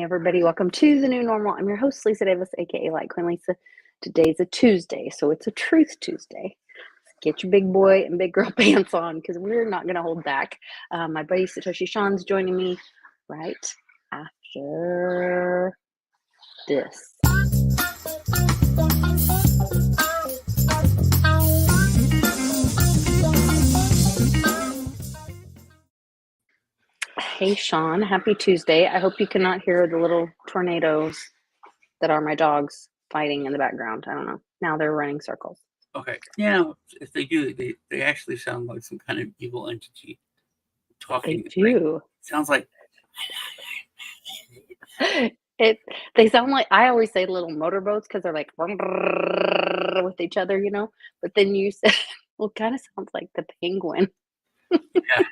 Hi, everybody. Welcome to the new normal. I'm your host, Lisa Davis, aka Like Queen Lisa. Today's a Tuesday, so it's a Truth Tuesday. Get your big boy and big girl pants on because we're not going to hold back. My buddy Satoshi Sean's joining me right after this. Hey, Sean. Happy Tuesday. I hope you cannot hear the little tornadoes that are my dogs fighting in the background. I don't know. Now they're running circles. Okay. Yeah, if they do, they actually sound like some kind of evil entity talking. They do. Like, sounds like They sound like, I always say little motorboats because they're like with each other, you know. But then you say, well, it kind of sounds like the penguin yeah,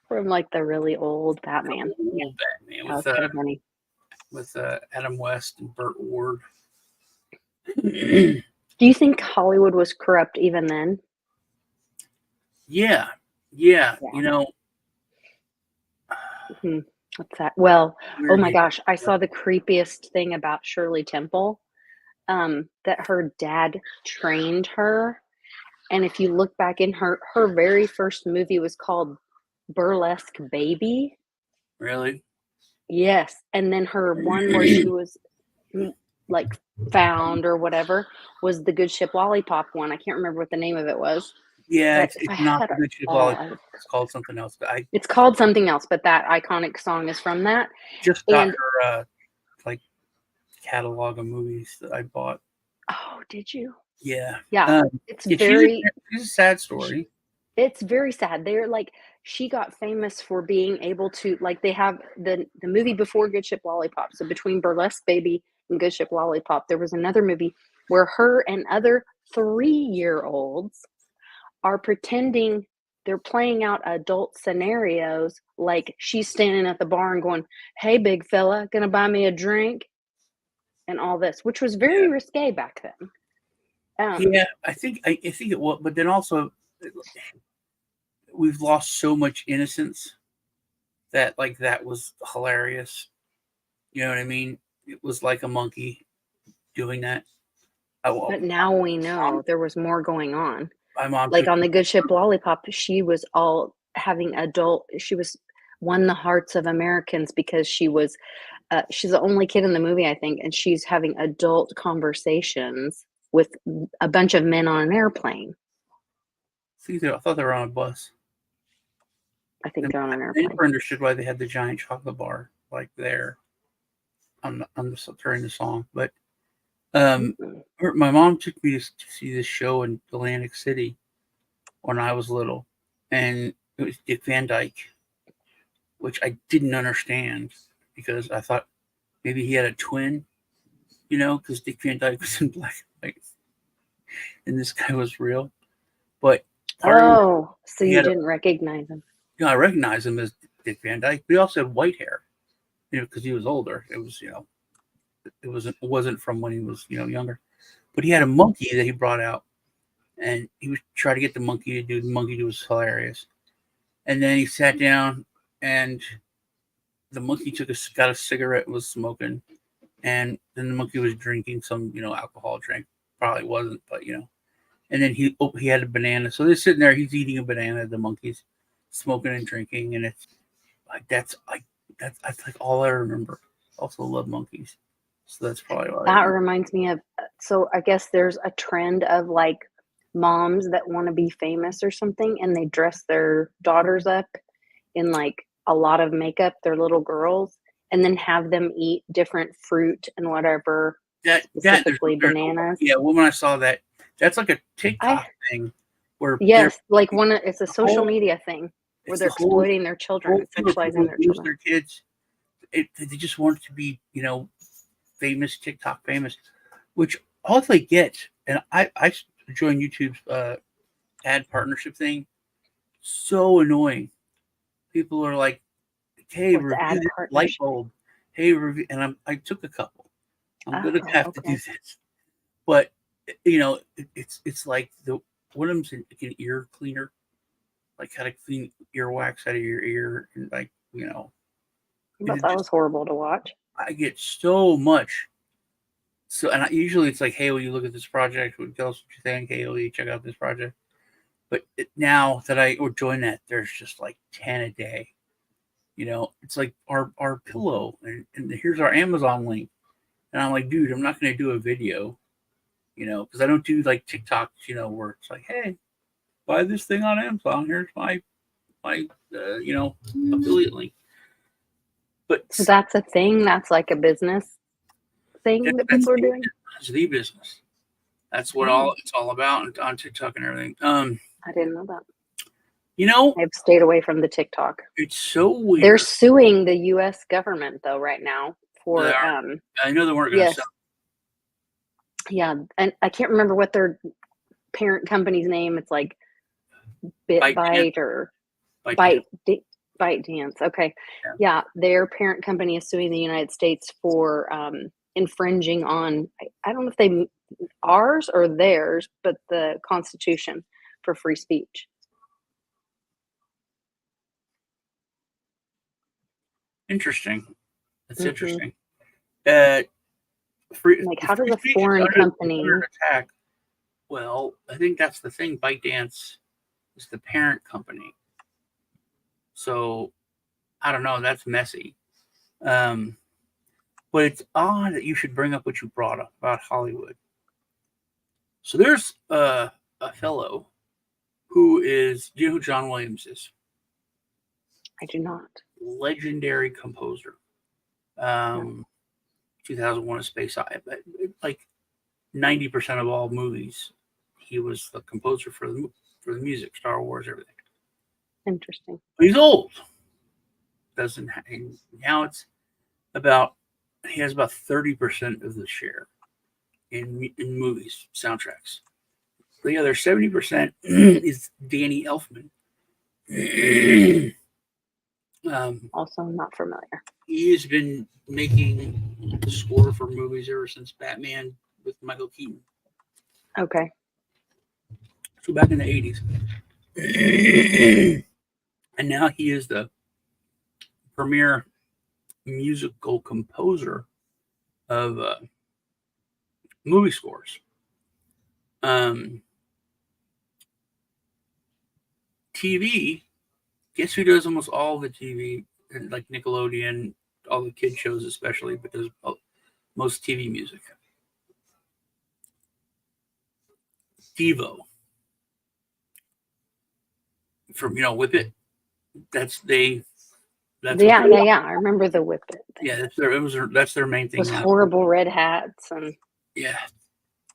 from like the really old Batman. old Batman That was pretty funny. with Adam West and Burt Ward. Do you think Hollywood was corrupt even then? Yeah. You know. What's that? Well, oh my gosh, I saw the creepiest thing about Shirley Temple, that her dad trained her. And if you look back in her very first movie was called Burlesque Baby. Really? Yes. And then her one where she was like found or whatever was the Good Ship Lollipop one. I can't remember what the name of it was. Yeah, it's not the Good Ship Lollipop. It's called something else. It's called something else, but that iconic song is from that. Just got her like catalog of movies that I bought. Oh, did you? Yeah. It's very. It's a sad story. It's very sad. They're like, she got famous for being able to, like, they have the movie before Good Ship Lollipop. So between Burlesque Baby and Good Ship Lollipop, there was another movie where her and other 3-year-olds are pretending they're playing out adult scenarios. Like she's standing at the bar and going, "Hey, big fella, gonna buy me a drink?" and all this, which was very risque back then. Yeah, I think it was, but then also we've lost so much innocence that like that was hilarious. You know what I mean? It was like a monkey doing that. But now we know there was more going on. My mom, like on the Good Ship Lollipop, she was all having she was won the hearts of Americans because she was, she's the only kid in the movie, I think, and she's having adult conversations with a bunch of men on an airplane. I thought they were on a bus. I think they're on an airplane. I never understood why they had the giant chocolate bar like there during the song, but my mom took me to see this show in Atlantic City when I was little, and it was Dick Van Dyke, which I didn't understand because I thought maybe he had a twin, you know, because Dick Van Dyke was in black and white, and this guy was real. But so you didn't recognize him? No, I recognized him as Dick Van Dyke, but he also had white hair, you know, because he was older. It was, you know, it wasn't from when he was, you know, younger. But he had a monkey that he brought out, and he was trying to get the monkey to do. The monkey was hilarious, and then he sat down, and the monkey got a cigarette and was smoking, and then the monkey was drinking some, you know, alcohol drink. Probably wasn't, but you know. And then he had a banana, so they're sitting there. He's eating a banana. The monkey's smoking and drinking, and it's like that's like all I remember. Also love monkeys. So that's probably why. That reminds me of, so I guess there's a trend of like moms that want to be famous or something, and they dress their daughters up in like a lot of makeup, their little girls, and then have them eat different fruit and whatever, specifically bananas. Yeah, well, when I saw that, that's like a TikTok thing. Where yes, like it's a social media thing where they're exploiting their children, sexualizing their children. Their kids, they just want to be, you know, famous, TikTok famous, which all they get, and I joined YouTube's ad partnership thing. So annoying. People are like, "Hey, review this light bulb." Hey, review, and I took a couple. I'm gonna have to do this, but you know, it's like one of them's an ear cleaner, like how to clean earwax out of your ear, and like, you know. But that was horrible to watch. I get so much. So, and usually it's like, hey, will you look at this project? Will you tell us what you think? Hey, will you check out this project? But now that I would join that, there's just like 10 a day. It's like our pillow, and here's our Amazon link. And I'm like, dude, I'm not going to do a video, because I don't do like TikToks, where it's like, hey, buy this thing on Amazon. Here's my affiliate link. But So that's a thing. That's like a business thing that people are doing. It's the business. That's what it's all about on TikTok and everything. I didn't know that. I've stayed away from the TikTok. It's so weird. They're suing the U.S. government though right now for. I know they weren't going to sell. Yeah, and I can't remember what their parent company's name. It's like BitBite or ByteDance. Okay, yeah, their parent company is suing the United States for infringing on. I don't know if they ours or theirs, but the Constitution for free speech. Interesting. That's interesting. Like, how does a foreign company attack? Well, I think that's the thing. ByteDance is the parent company, so I don't know. That's messy. But it's odd that you should bring up what you brought up about Hollywood. So there's a fellow who is. Do you know who John Williams is? I do not. Legendary composer. 2001: A Space Odyssey. But like 90% of all movies, he was the composer for the music, Star Wars, everything. Interesting. But he's old. Now it's about he has about 30% of the share in movies soundtracks. The other 70% is Danny Elfman. Also not familiar. He has been making the score for movies ever since Batman with Michael Keaton. Okay. So back in the 80s. And now he is the premier musical composer of movie scores. TV, guess who does almost all the TV, like Nickelodeon, all the kid shows especially, but does most TV music. Devo. From Whip It. That's yeah. I remember the Whip It thing. Yeah, that's their main thing. Those horrible red hats and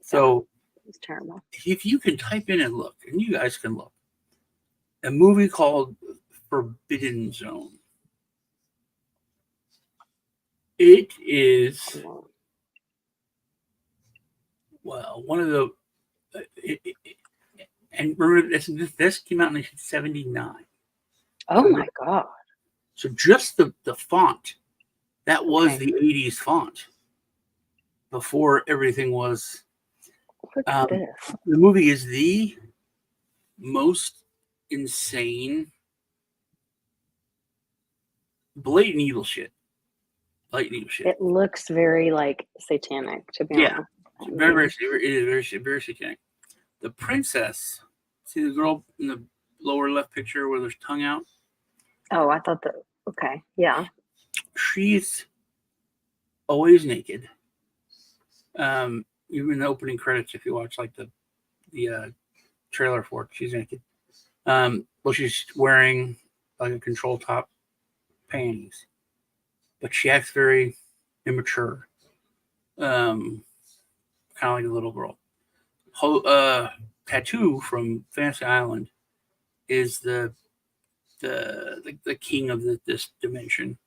so it's terrible. If you can type in and look, and you guys can look, a movie called Forbidden Zone. It is one of the and remember this came out in 1979. Oh my god. So just the font, that was the 80s font before everything was. Look at this. The movie is the most insane, blatant evil shit. It looks very like satanic, to be honest. It is very satanic. The princess, see the girl in the lower left picture where there's tongue out? Oh, I thought that. Okay, yeah. She's always naked. Even in the opening credits, if you watch like the trailer for it, she's naked. Well, she's wearing like a control top panties, but she acts very immature, kind of like a little girl. Tattoo from Fantasy Island is the king of this dimension.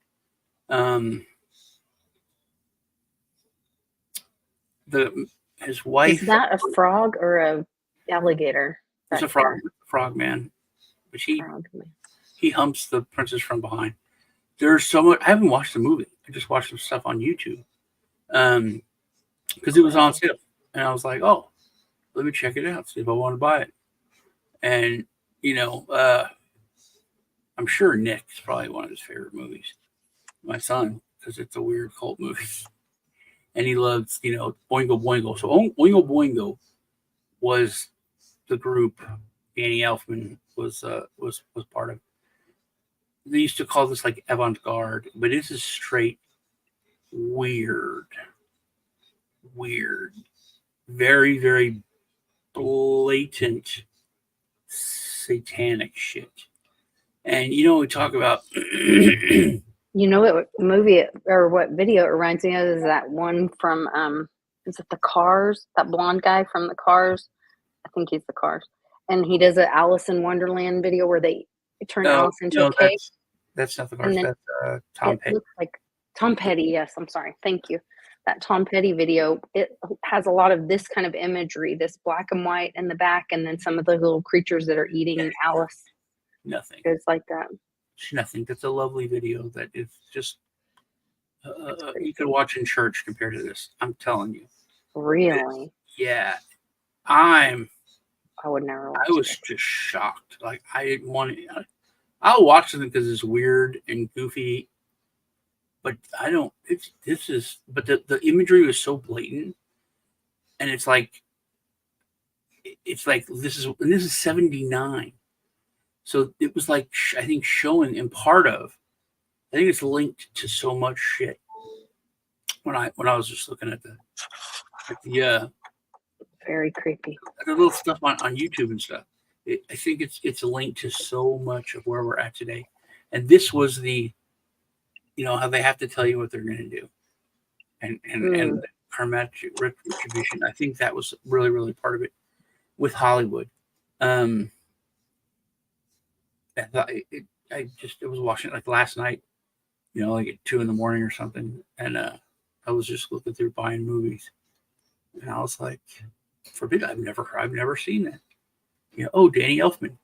His wife. Is that a frog or a alligator? It's a frog man, but he humps the princess from behind. There's so much. I haven't watched the movie. I just watched some stuff on YouTube, because it was on sale, and I was like, oh, let me check it out, see if I want to buy it. And I'm sure Nick's probably one of his favorite movies. My son because it's a weird cult movie. And he loves, Oingo Boingo. So Oingo Boingo was the group Danny Elfman was part of. They used to call this like avant-garde, but this is straight weird, very, very blatant satanic shit. And we talk about You know what movie or what video it reminds me of is that one from is it the Cars? That blonde guy from the Cars? I think he's the Cars. And he does an Alice in Wonderland video where they turn Alice into a cake. That's not the Cars. That's Tom Petty. Looks like Tom Petty. Yes, I'm sorry. Thank you. That Tom Petty video, it has a lot of this kind of imagery, this black and white in the back, and then some of the little creatures that are eating Alice. Nothing. It's like that. Nothing. That's a lovely video that is just you could watch in church compared to this. I'm telling you. Really? Yeah. I would never watch I was just shocked. Like, I didn't want to. I'll watch them because it's weird and goofy, but I don't. But the imagery was so blatant, and it's like this is 79. So it was like, I think, showing, and part of, I think it's linked to so much shit. When I was just looking at the very creepy, the little stuff on YouTube and stuff, I think it's linked to so much of where we're at today. And this was the, how they have to tell you what they're going to do, and karmatic retribution. I think that was really, really part of it with Hollywood. I was watching it like last night, like at 2 a.m. or something, and I was just looking through buying movies, and I was like, forbid, I've never seen that. Danny Elfman.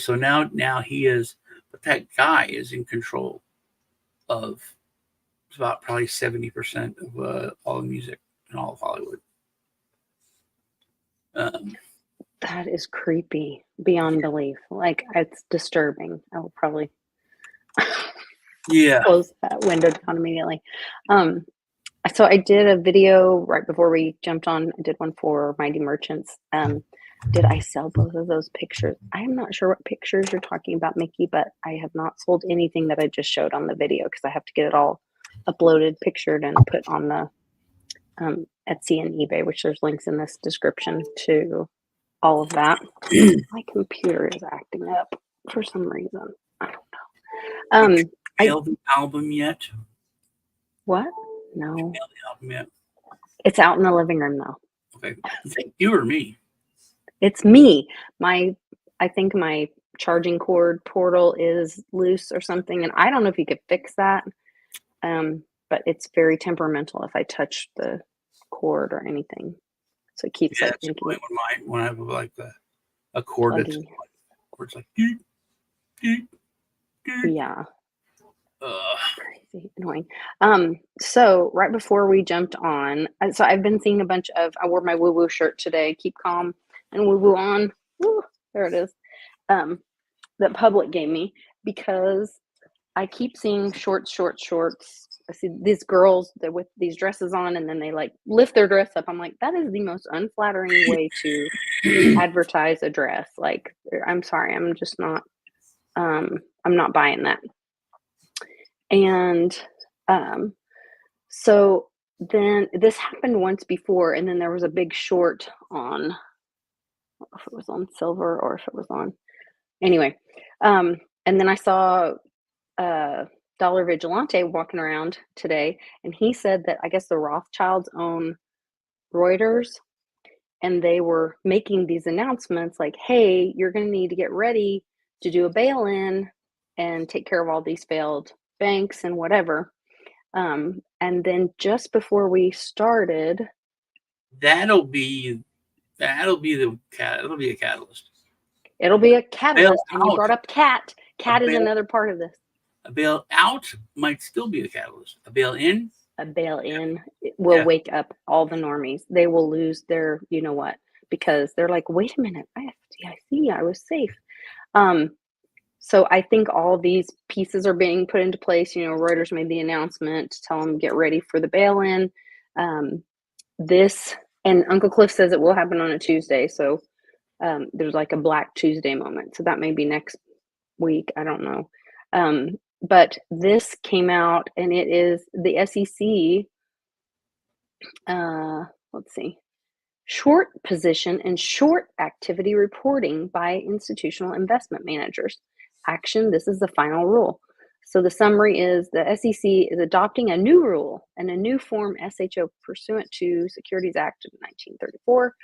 So now he is, but that guy is in control of about probably 70% of all the music in all of Hollywood. That is creepy beyond belief. Like, it's disturbing. I will probably close that window down immediately. So I did a video right before we jumped on. I did one for Mighty Merchants. Did I sell both of those pictures? I'm not sure what pictures you're talking about, Mickey, but I have not sold anything that I just showed on the video because I have to get it all uploaded, pictured, and put on the Etsy and eBay, which there's links in this description to all of that. My computer is acting up for some reason. I don't know. Mailed the album yet? What? No. Mailed the album yet? It's out in the living room though. Okay. You or me? It's me. I think my charging cord portal is loose or something, and I don't know if you could fix that. But it's very temperamental if I touch the cord or anything. So it keeps like thinking. When I have like a cord that's where it's like yeah. Crazy annoying. So right before we jumped on, so I've been seeing a bunch of, I wore my woo woo shirt today, keep calm and woo woo on. Woo, there it is. That Public gave me because I keep seeing shorts. I see these girls that with these dresses on, and then they like lift their dress up. I'm like, that is the most unflattering way to advertise a dress. Like, I'm sorry, I'm just not. I'm not buying that. And so then this happened once before, and then there was a big short on. I don't know if it was on Silver or if it was on. Anyway, and then I saw Dollar Vigilante walking around today, and he said that I guess the Rothschilds own Reuters, and they were making these announcements like, hey, you're going to need to get ready to do a bail-in and take care of all these failed banks and whatever. And then just before we started, that'll be a catalyst. It'll be a catalyst. And you brought up Cat. Cat is another part of this. A bail out might still be a catalyst. A bail in? A bail in will wake up all the normies. They will lose their, you know what, because they're like, wait a minute, I have FDIC, I was safe. So I think all these pieces are being put into place. Reuters made the announcement to tell them get ready for the bail-in. This and Uncle Cliff says it will happen on a Tuesday, so there's like a Black Tuesday moment. So that may be next week. I don't know. But this came out, and it is the SEC. Let's see. Short position and short activity reporting by institutional investment managers. Action, this is the final rule. So the summary is the SEC is adopting a new rule and a new form SHO pursuant to Securities Act of 1934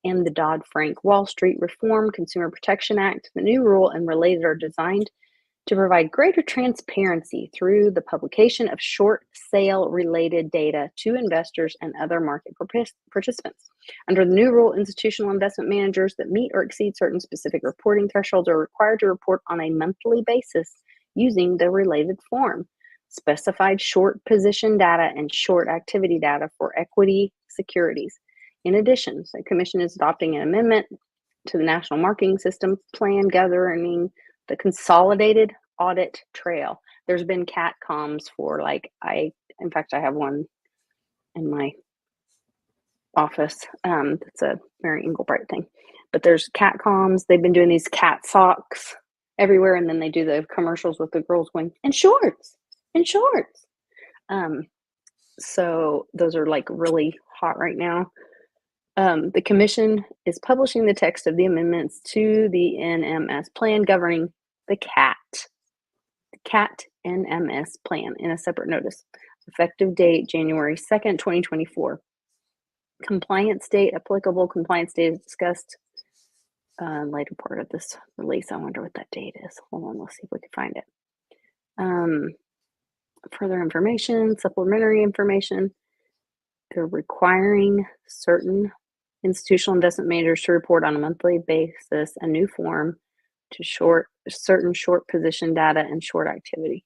and the Dodd-Frank Wall Street Reform Consumer Protection Act. The new rule and related are designed to provide greater transparency through the publication of short sale related data to investors and other market participants. Under the new rule, institutional investment managers that meet or exceed certain specific reporting thresholds are required to report on a monthly basis using the related form. Specified short position data and short activity data for equity securities. In addition, the Commission is adopting an amendment to the National Marketing System Plan governing the consolidated audit trail. There's been CATCOMs for in fact, I have one in my office. It's a Mary Engelbright thing, but there's CATCOMs. They've been doing these cat socks everywhere, and then they do the commercials with the girls going in shorts. So those are like really hot right now. The Commission is publishing the text of the amendments to the NMS plan governing the CAT NMS plan in a separate notice. Effective date January 2nd, 2024. Compliance date, applicable compliance date is discussed later part of this release. I wonder what that date is. Hold on, let's see if we can find it. Further information, supplementary information. They're requiring certain institutional investment managers to report on a monthly basis a new form to certain short position data and short activity.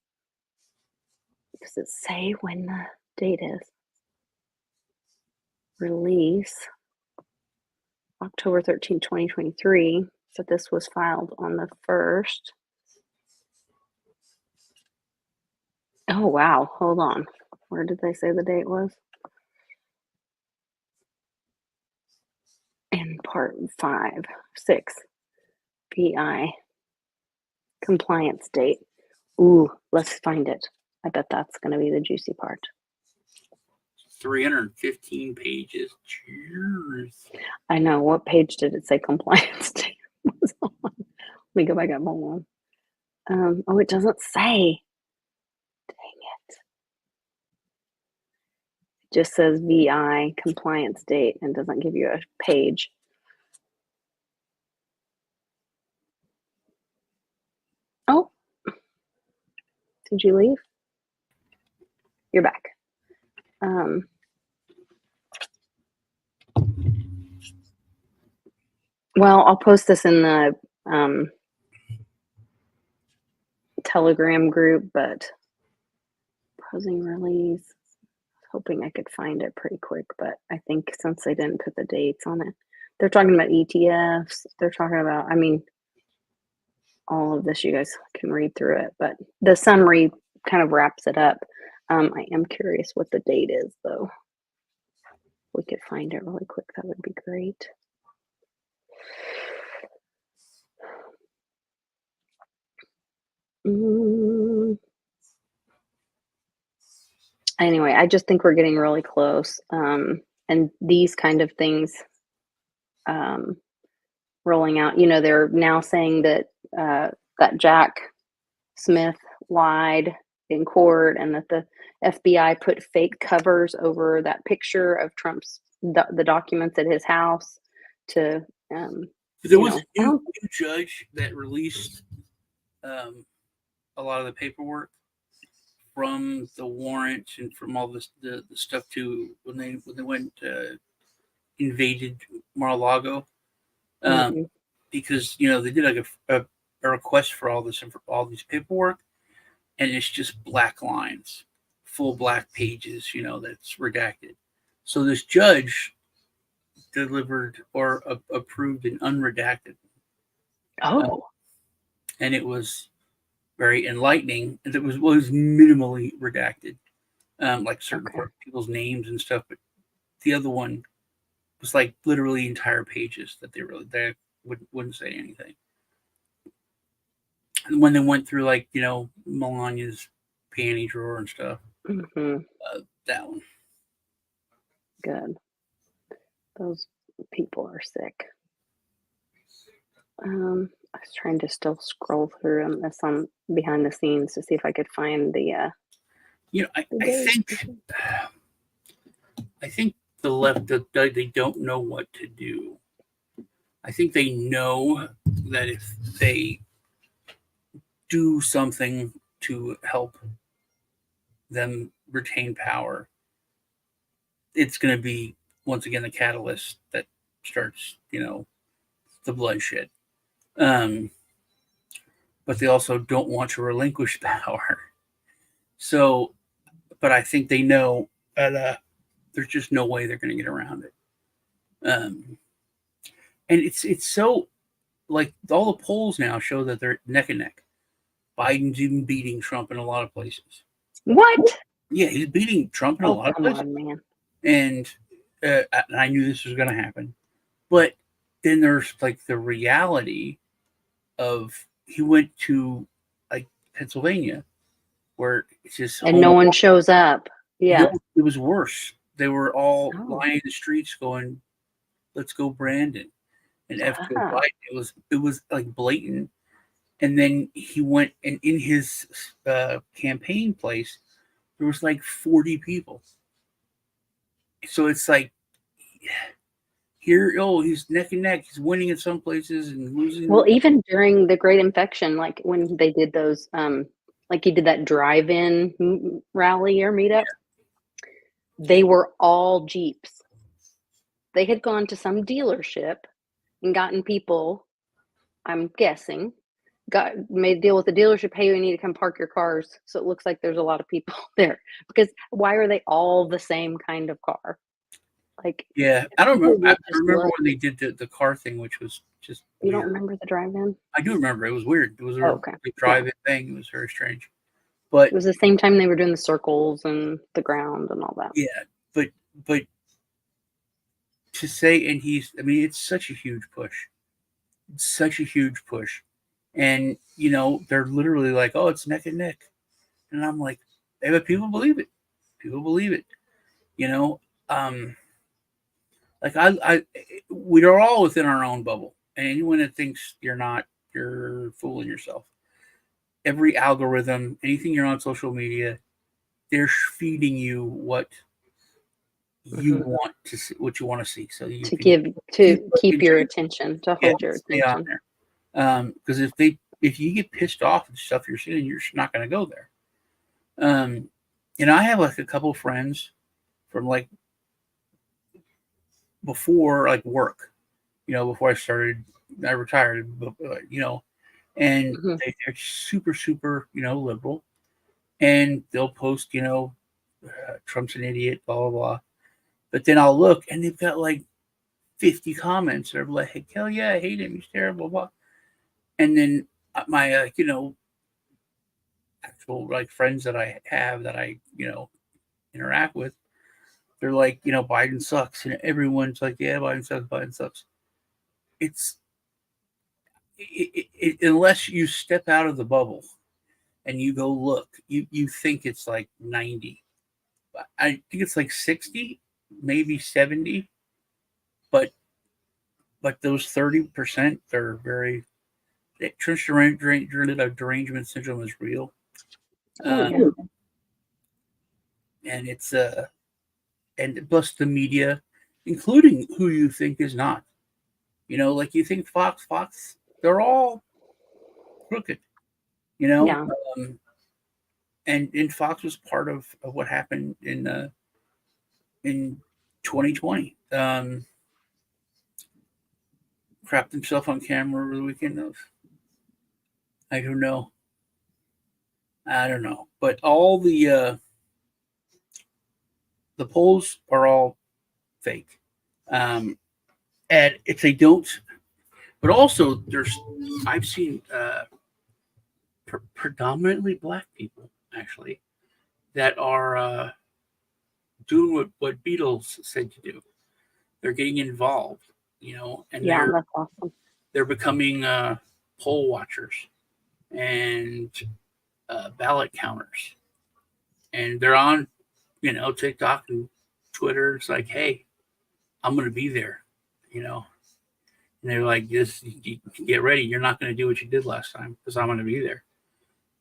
Does it say when the date is? Release October 13, 2023. So this was filed on the 1st. Oh, wow. Hold on. Where did they say the date was? In part 6, PI compliance date. Ooh, let's find it. I bet that's going to be the juicy part. 315 pages. Cheers. I know. What page did it say compliance date was on? Let me go back up. Hold on. Oh, it doesn't say. Dang it. It just says VI compliance date and doesn't give you a page. Oh, did you leave? You're back. Well, I'll post this in the Telegram group, but pausing release. Hoping I could find it pretty quick, but I think since they didn't put the dates on it, they're talking about ETFs. They're talking about, all of this. You guys can read through it, but the summary kind of wraps it up. I am curious what the date is, though. If we could find it really quick, that would be great. Anyway, I just think we're getting really close. And these kind of things rolling out, they're now saying that that Jack Smith lied in court and that the FBI put fake covers over that picture of Trump's the documents at his house to there was a new judge that released a lot of the paperwork from the warrant and from all this the stuff too when they went invaded Mar-a-Lago, because they did like a request for all these paperwork, and it's just black lines, full black pages, that's redacted. So this judge delivered or approved an unredacted. Oh, and it was very enlightening. And it was minimally redacted, like certain people's names and stuff. But the other one was like literally entire pages that they wouldn't say anything. And when they went through like Melania's panty drawer and stuff, that one. Good. Those people are sick. I was trying to still scroll through this on behind the scenes to see if I could find the. I think the left they don't know what to do. I think they know that if they do something to help them retain power, it's going to be once again the catalyst that starts, the bloodshed. But they also don't want to relinquish power. So, but I think they know that there's just no way they're going to get around it. And it's so like all the polls now show that they're neck and neck. Biden's even beating Trump in a lot of places. What? Yeah, he's beating Trump in a lot of places. On, man. And I knew this was going to happen. But then there's like the reality of he went to like Pennsylvania where it's just and no one shows up. Yeah. No, it was worse. They were all lying in the streets going, "Let's go Brandon." And F. Joe Biden, it was like blatant. And then he went, and in his campaign place, there was like 40 people. So it's like, here, he's neck and neck. He's winning in some places and losing. Well, even during the Great Infection, like when they did those, like he did that drive-in rally or meetup, they were all Jeeps. They had gone to some dealership and gotten people, I'm guessing, made a deal with the dealership. Hey, we need to come park your cars. So it looks like there's a lot of people there, because why are they all the same kind of car? Like, yeah, I don't remember. I remember when they did the car thing, which was just. You don't remember the drive-in? I do remember. It was weird. It was a drive-in thing. It was very strange. But it was the same time they were doing the circles and the ground and all that. Yeah, but to say, and it's such a huge push. It's such a huge push. And, they're literally like, oh, it's neck and neck. And I'm like, hey, but people believe it. People believe it. Like we're all within our own bubble. And anyone that thinks you're not, you're fooling yourself. Every algorithm, anything you're on social media, they're feeding you what you want to see, what you want to see. So you keep your attention, to hold your attention. Because if you get pissed off at stuff you're seeing, you're just not going to go there. I have like a couple friends from like before like work, before I retired, and they're super, super, liberal, and they'll post, Trump's an idiot, blah, blah, blah. But then I'll look and they've got like 50 comments that are like, hell yeah, I hate him, he's terrible, blah. And then my, actual like friends that I have that I, interact with, they're like, Biden sucks. And everyone's like, yeah, Biden sucks. It's, unless you step out of the bubble and you go look, you think it's like 90. I think it's like 60, maybe 70. But those 30%, they're very, derangement syndrome is real. And it's and plus the media, including who you think is not. Like you think Fox, they're all crooked. And Fox was part of what happened in 2020. Crapped himself on camera over the weekend. I don't know. But all the polls are all fake. And if they don't, but also I've seen predominantly black people, actually, that are doing what Beatles said to do. They're getting involved, and Yeah, that's awesome. they're becoming poll watchers and ballot counters, and they're on, TikTok and Twitter. It's like, hey, I'm going to be there, you know, and they're like, just get ready. You're not going to do what you did last time because I'm going to be there.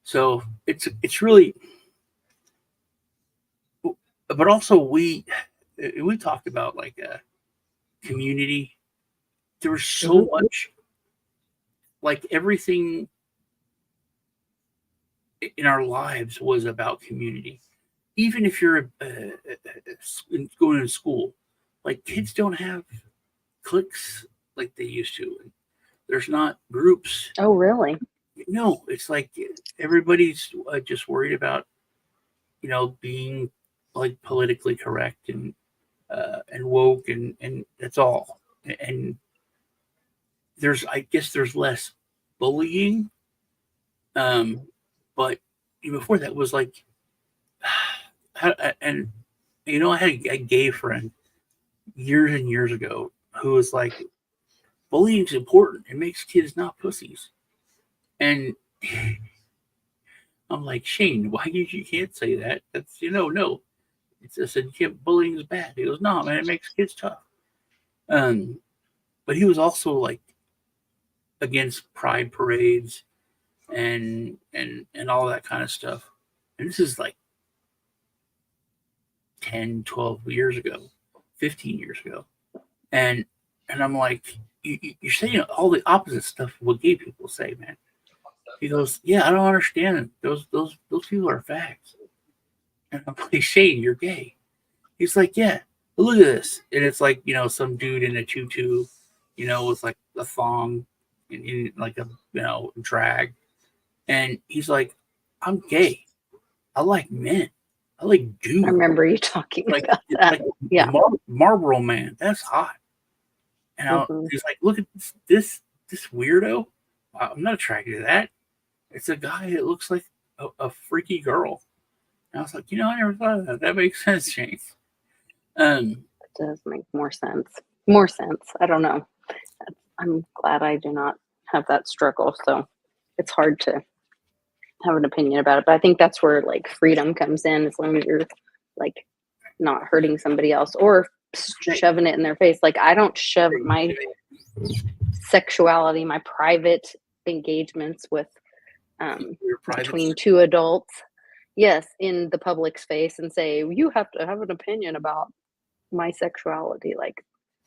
So it's really, but also we talked about like a community. There was so much, like everything in our lives was about community. Even if you're going to school, like kids don't have cliques like they used to. There's not groups. Oh, really? No, it's like everybody's just worried about, being like politically correct and woke and that's all. And I guess there's less bullying. But before that was like, and I had a gay friend years and years ago who was like, bullying's important. It makes kids not pussies. And I'm like, Shane, why you can't say that? That's no. I said, bullying is bad. He goes, no, man, it makes kids tough. But he was also like against pride parades and all that kind of stuff. And this is like 10, 12 years ago, 15 years ago. And I'm like, you're saying all the opposite stuff of what gay people say, man. He goes, yeah, I don't understand it. Those people are fags. And I'm like, Shane, you're gay. He's like, yeah, look at this. And it's like, some dude in a tutu, with like a thong in like a, drag. And he's like, I'm gay. I like men. I like dudes. I remember you talking about that. Yeah. Marlboro Man. That's hot. And he's like, look at this weirdo. I'm not attracted to that. It's a guy that looks like a freaky girl. And I was like, I never thought of that. That makes sense, James. It does make more sense. More sense. I don't know. I'm glad I do not have that struggle. So it's hard to have an opinion about it. But I think that's where like freedom comes in, as long as you're like not hurting somebody else or shoving it in their face. Like I don't shove my sexuality, my private engagements with between two adults, yes, in the public's face and say, you have to have an opinion about my sexuality. Like,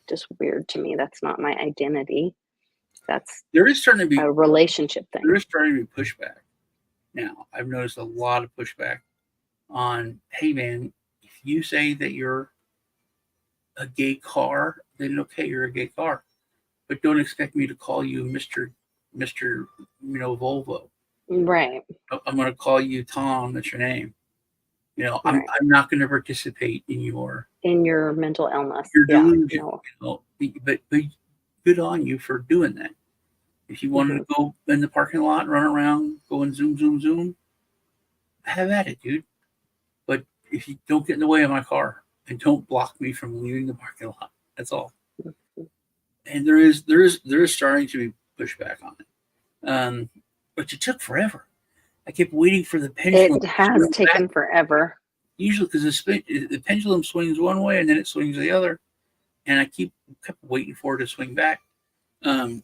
just weird to me. That's not my identity. There is starting to be a relationship thing. There is starting to be pushback. Now, I've noticed a lot of pushback on, hey man, if you say that you're a gay car, then okay, you're a gay car. But don't expect me to call you Mr. Volvo. Right. I'm going to call you Tom. That's your name. I'm not going to participate in your mental illness. Your delusion. But good on you for doing that. If you wanted to go in the parking lot, run around, go and zoom, have at it, dude. But if you don't get in the way of my car and don't block me from leaving the parking lot, that's all. And there is starting to be pushback on it. But it took forever. I kept waiting for the pendulum. It has taken forever. Usually because the pendulum swings one way and then it swings the other. And I kept waiting for it to swing back. They've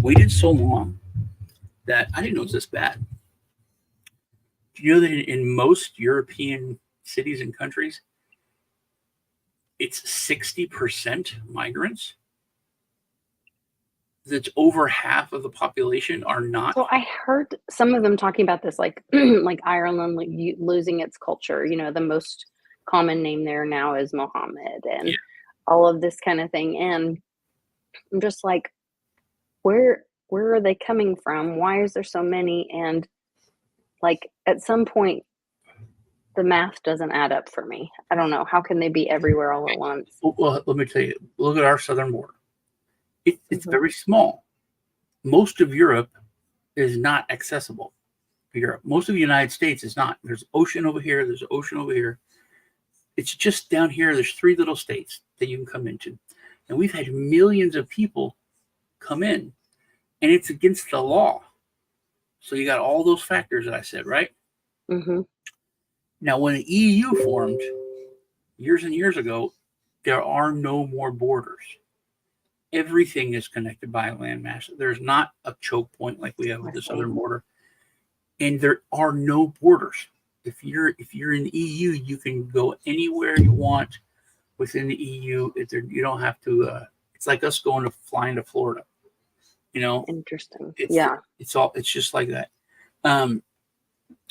waited so long that I didn't know it was this bad. Do you know that in most European cities and countries, it's 60% migrants? That's over half of the population are not. So I heard some of them talking about this, like like Ireland losing its culture. The most common name there now is Mohammed, and all of this kind of thing. And I'm just like, where are they coming from? Why is there so many? And like at some point, the math doesn't add up for me. I don't know. How can they be everywhere all at once? Well, let me tell you. Look at our southern border. It's very small. Most of Europe is not accessible to Europe. Most of the United States is not. There's ocean over here. There's ocean over here. It's just down here. There's 3 little states that you can come into. And we've had millions of people come in, and it's against the law. So you got all those factors that I said, right? Mm-hmm. Now, when the EU formed years and years ago, there are no more borders. Everything is connected by a landmass. There's not a choke point like we have with the southern border, and there are no borders. If you're in the EU, you can go anywhere you want within the EU. You don't have to. It's like us flying to Florida. Interesting. It's just like that.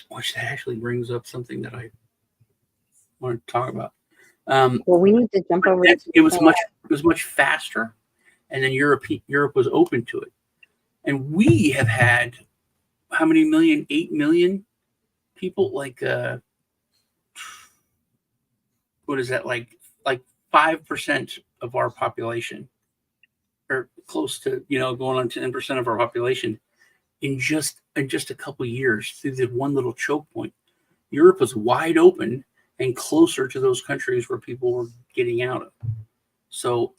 Which actually brings up something that I want to talk about. Well, we need to jump over. It was much faster, and then Europe was open to it, and we have had how many million? 8 million people. Like what is that? Like 5% of our population, or close to going on 10% of our population, in just a couple of years through the one little choke point. Europe was wide open and closer to those countries where people were getting out of. So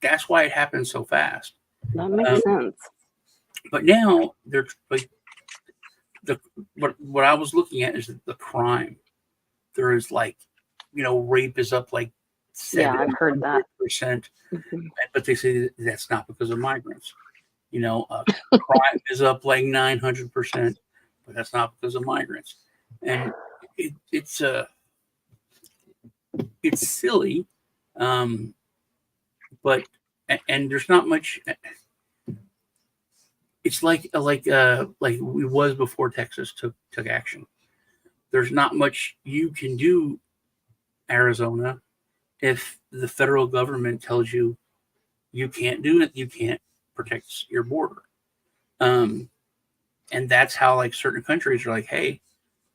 that's why it happened so fast. That makes sense. But now they're like what I was looking at is the crime. There is rape is up like 7%. I've heard that. But they say that's not because of migrants. Crime is up like 900%, but that's not because of migrants. And it's silly, but there's not much. It's like it was before Texas took action. There's not much you can do, Arizona, if the federal government tells you can't do it, you can't protect your border. And that's how certain countries are like, hey,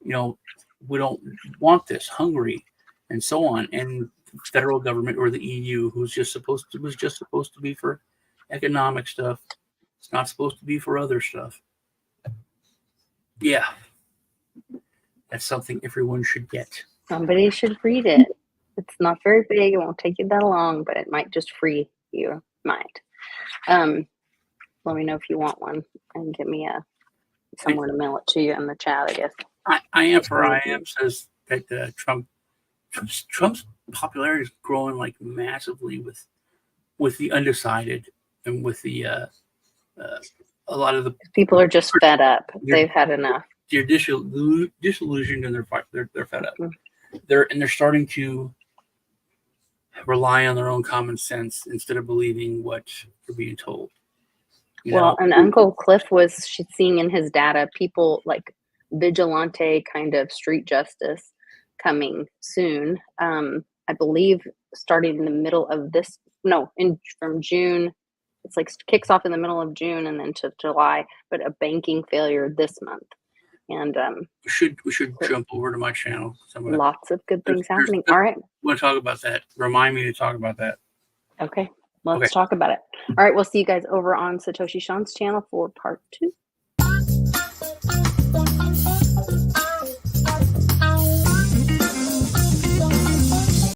we don't want this, Hungary and so on. And the federal government or the EU, was just supposed to be for economic stuff. It's not supposed to be for other stuff. Yeah. That's something everyone should get. Somebody should read it. It's not very big. It won't take you that long, but it might just free your mind. Let me know if you want one and get me somewhere to mail it to you in the chat, I guess. I am for I am says that Trump's popularity is growing massively with the undecided and with the a lot of the people are just fed up. They've had enough. They're disillusioned and they're fed up. They're starting to rely on their own common sense instead of believing what they're being told. And Uncle Cliff was seeing in his data people like vigilante kind of street justice coming soon. I believe starting in the middle of from June. It's kicks off in the middle of June and then to July, but a banking failure this month. And we should jump over to my channel. Lots of good things happening. All right. Want to talk about that? Remind me to talk about that. Okay. Let's talk about it. All right. We'll see you guys over on Satoshi Sean's channel for part 2.